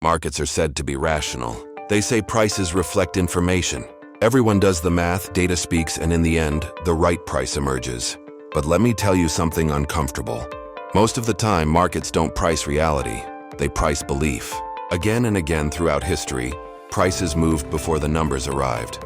Markets are said to be rational. They say prices reflect information. Everyone does the math, data speaks, and in the end, the right price emerges. But let me tell you something uncomfortable. Most of the time, markets don't price reality. They price belief. Again and again throughout history, prices moved before the numbers arrived.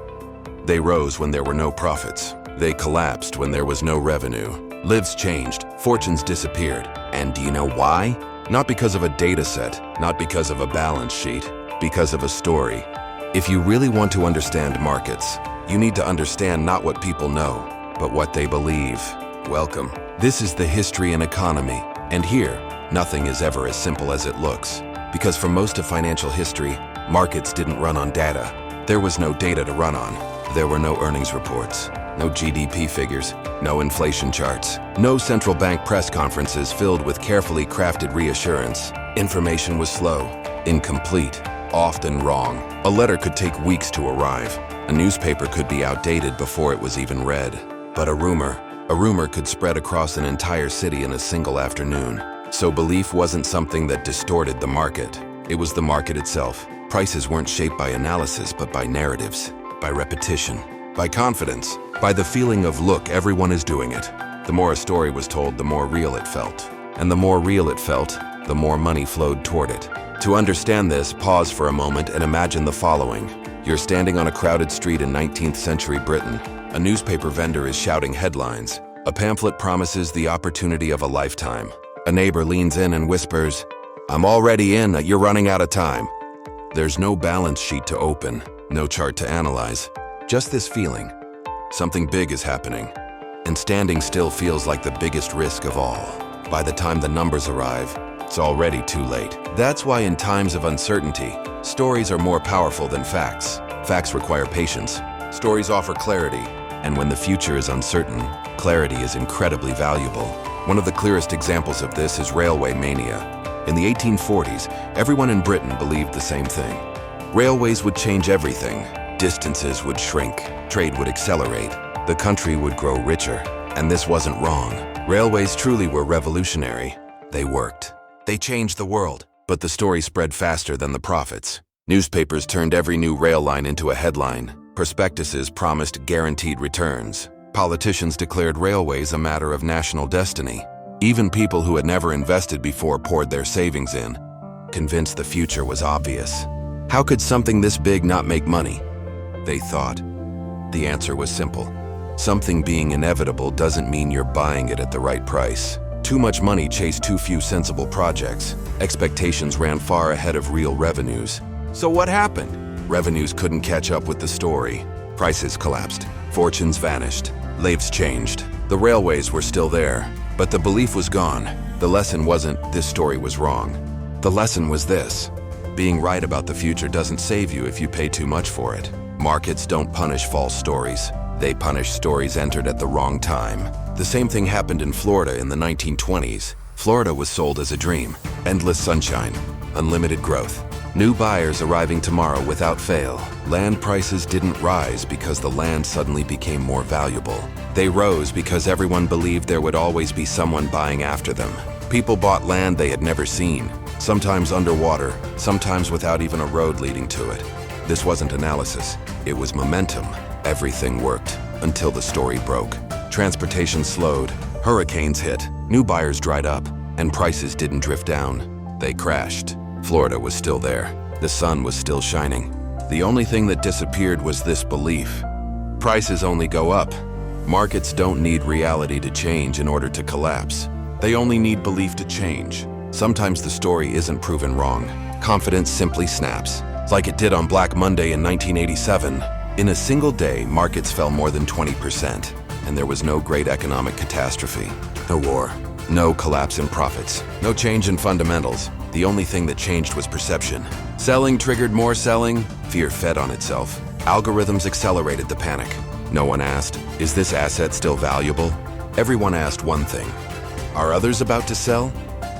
They rose when there were no profits. They collapsed when there was no revenue. Lives changed, fortunes disappeared. And do you know why? Not because of a data set, not because of a balance sheet, because of a story. If you really want to understand markets, you need to understand not what people know, but what they believe. Welcome. This is the history and economy. And here, nothing is ever as simple as it looks. Because for most of financial history, markets didn't run on data. There was no data to run on. There were no earnings reports, no GDP figures, no inflation charts, no central bank press conferences filled with carefully crafted reassurance. Information was slow, incomplete, often wrong. A letter could take weeks to arrive. A newspaper could be outdated before it was even read. But a rumor could spread across an entire city in a single afternoon. So belief wasn't something that distorted the market. It was the market itself. Prices weren't shaped by analysis, but by narratives, by repetition, by confidence, by the feeling of, look, everyone is doing it. The more a story was told, the more real it felt. And the more real it felt, the more money flowed toward it. To understand this, pause for a moment and imagine the following. You're standing on a crowded street in 19th century Britain. A newspaper vendor is shouting headlines. A pamphlet promises the opportunity of a lifetime. A neighbor leans in and whispers, "I'm already in, you're running out of time." There's no balance sheet to open, no chart to analyze, just this feeling. Something big is happening, and standing still feels like the biggest risk of all. By the time the numbers arrive, it's already too late. That's why in times of uncertainty, stories are more powerful than facts. Facts require patience. Stories offer clarity, and when the future is uncertain, clarity is incredibly valuable. One of the clearest examples of this is railway mania. In the 1840s, everyone in Britain believed the same thing. Railways would change everything. Distances would shrink, trade would accelerate, the country would grow richer. And this wasn't wrong. Railways truly were revolutionary. They worked. They changed the world. But the story spread faster than the profits. Newspapers turned every new rail line into a headline. Prospectuses promised guaranteed returns. Politicians declared railways a matter of national destiny. Even people who had never invested before poured their savings in, convinced the future was obvious. How could something this big not make money? They thought. The answer was simple. Something being inevitable doesn't mean you're buying it at the right price. Too much money chased too few sensible projects. Expectations ran far ahead of real revenues. So what happened? Revenues couldn't catch up with the story. Prices collapsed. Fortunes vanished. Lives changed. The railways were still there, but the belief was gone. The lesson wasn't, this story was wrong. The lesson was this. Being right about the future doesn't save you if you pay too much for it. Markets don't punish false stories. They punish stories entered at the wrong time. The same thing happened in Florida in the 1920s. Florida was sold as a dream. Endless sunshine, unlimited growth. New buyers arriving tomorrow without fail. Land prices didn't rise because the land suddenly became more valuable. They rose because everyone believed there would always be someone buying after them. People bought land they had never seen, sometimes underwater, sometimes without even a road leading to it. This wasn't analysis, it was momentum. Everything worked until the story broke. Transportation slowed, hurricanes hit, new buyers dried up, and prices didn't drift down. They crashed. Florida was still there. The sun was still shining. The only thing that disappeared was this belief. Prices only go up. Markets don't need reality to change in order to collapse. They only need belief to change. Sometimes the story isn't proven wrong. Confidence simply snaps. Like it did on Black Monday in 1987. In a single day, markets fell more than 20%, and there was no great economic catastrophe. No war, no collapse in profits, no change in fundamentals. The only thing that changed was perception. Selling triggered more selling, fear fed on itself. Algorithms accelerated the panic. No one asked, is this asset still valuable? Everyone asked one thing. Are others about to sell?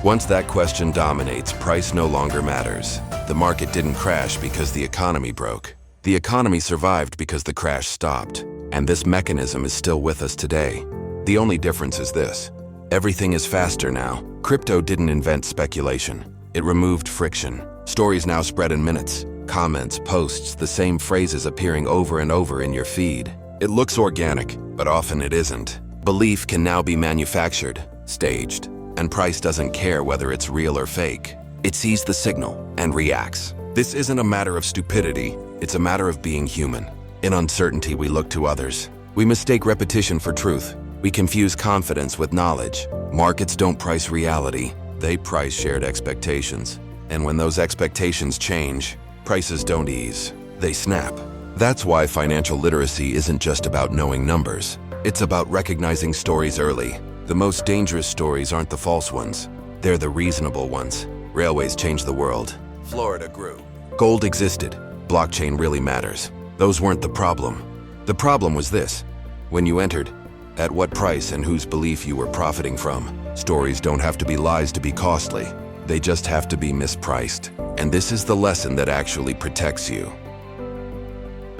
Once that question dominates, price no longer matters. The market didn't crash because the economy broke. The economy survived because the crash stopped. And this mechanism is still with us today. The only difference is this. Everything is faster now. Crypto didn't invent speculation. It removed friction. Stories now spread in minutes. Comments, posts, the same phrases appearing over and over in your feed. It looks organic, but often it isn't. Belief can now be manufactured, staged, and price doesn't care whether it's real or fake. It sees the signal and reacts. This isn't a matter of stupidity, it's a matter of being human. In uncertainty, we look to others. We mistake repetition for truth. We confuse confidence with knowledge. Markets don't price reality, they price shared expectations. And when those expectations change, prices don't ease, they snap. That's why financial literacy isn't just about knowing numbers. It's about recognizing stories early. The most dangerous stories aren't the false ones. They're the reasonable ones. Railways changed the world. Florida grew. Gold existed. Blockchain really matters. Those weren't the problem. The problem was this. When you entered, at what price and whose belief you were profiting from. Stories don't have to be lies to be costly. They just have to be mispriced. And this is the lesson that actually protects you.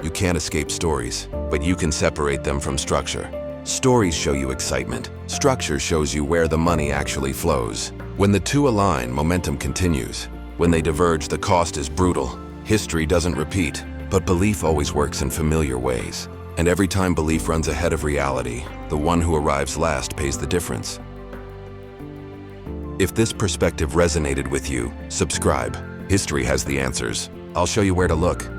You can't escape stories, but you can separate them from structure. Stories show you excitement. Structure shows you where the money actually flows. When the two align, momentum continues. When they diverge, the cost is brutal. History doesn't repeat, but belief always works in familiar ways. And every time belief runs ahead of reality, the one who arrives last pays the difference. If this perspective resonated with you, subscribe. History has the answers. I'll show you where to look.